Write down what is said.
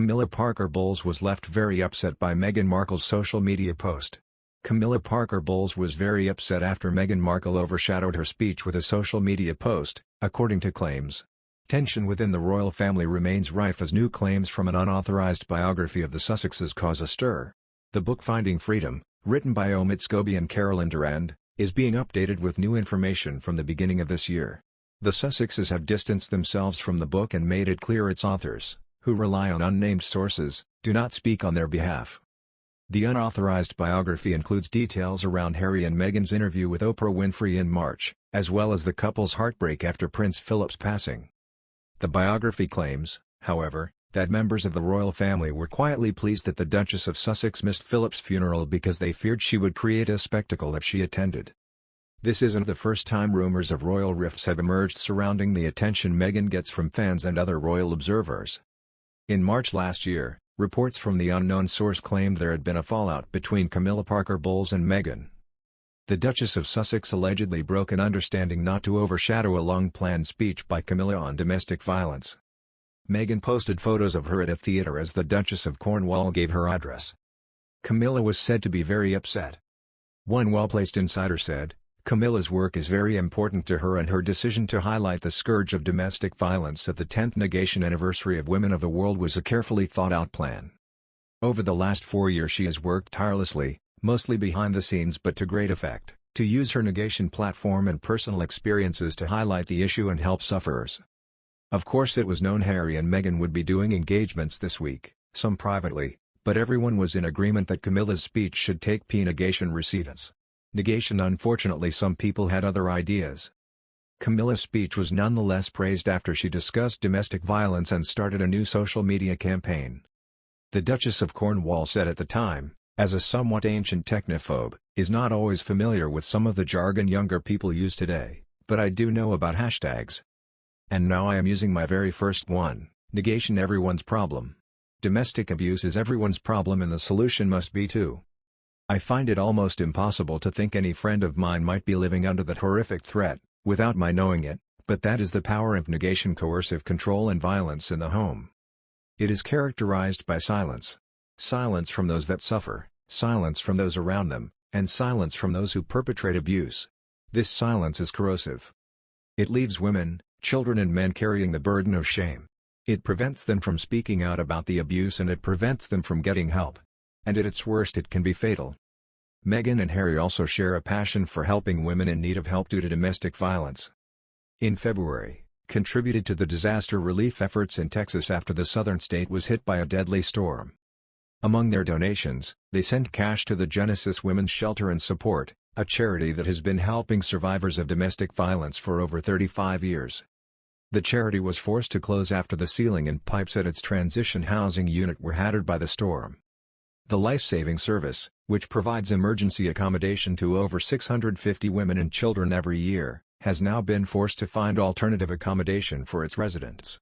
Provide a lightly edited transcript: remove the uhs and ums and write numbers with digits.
Camilla Parker Bowles was left very upset by Meghan Markle's social media post. Camilla Parker Bowles was very upset after Meghan Markle overshadowed her speech with a social media post, according to claims. Tension within the royal family remains rife as new claims from an unauthorized biography of the Sussexes cause a stir. The book Finding Freedom, written by Omid Scobie and Carolyn Durand, is being updated with new information from the beginning of this year. The Sussexes have distanced themselves from the book and made it clear its authors, who rely on unnamed sources, do not speak on their behalf. The unauthorized biography includes details around Harry and Meghan's interview with Oprah Winfrey in March, as well as the couple's heartbreak after Prince Philip's passing. The biography claims, however, that members of the royal family were quietly pleased that the Duchess of Sussex missed Philip's funeral because they feared she would create a spectacle if she attended. This isn't the first time rumors of royal rifts have emerged surrounding the attention Meghan gets from fans and other royal observers. In March last year, reports from the unknown source claimed there had been a fallout between Camilla Parker Bowles and Meghan. The Duchess of Sussex allegedly broke an understanding not to overshadow a long-planned speech by Camilla on domestic violence. Meghan posted photos of her at a theatre as the Duchess of Cornwall gave her address. Camilla was said to be very upset. One well-placed insider said, "Camilla's work is very important to her and her decision to highlight the scourge of domestic violence at the 10th negation anniversary of Women of the World was a carefully thought-out plan. Over the last 4 years she has worked tirelessly, mostly behind the scenes but to great effect, to use her negation platform and personal experiences to highlight the issue and help sufferers." Of course it was known Harry and Meghan would be doing engagements this week, some privately, but everyone was in agreement that Camilla's speech should take negation precedence. Negation. Unfortunately, some people had other ideas. Camilla's speech was nonetheless praised after she discussed domestic violence and started a new social media campaign. The Duchess of Cornwall said at the time, "As a somewhat ancient technophobe, is not always familiar with some of the jargon younger people use today, but I do know about hashtags. And now I am using my very first one, negation everyone's problem. Domestic abuse is everyone's problem and the solution must be too. I find it almost impossible to think any friend of mine might be living under that horrific threat, without my knowing it, but that is the power of negation, coercive control and violence in the home. It is characterized by silence. Silence from those that suffer, silence from those around them, and silence from those who perpetrate abuse. This silence is corrosive. It leaves women, children and men carrying the burden of shame. It prevents them from speaking out about the abuse and it prevents them from getting help. And at its worst it can be fatal." Meghan and Harry also share a passion for helping women in need of help due to domestic violence. In February, contributed to the disaster relief efforts in Texas after the southern state was hit by a deadly storm. Among their donations, they sent cash to the Genesis Women's Shelter and Support, a charity that has been helping survivors of domestic violence for over 35 years. The charity was forced to close after the ceiling and pipes at its transition housing unit were shattered by the storm. The life-saving service, which provides emergency accommodation to over 650 women and children every year, has now been forced to find alternative accommodation for its residents.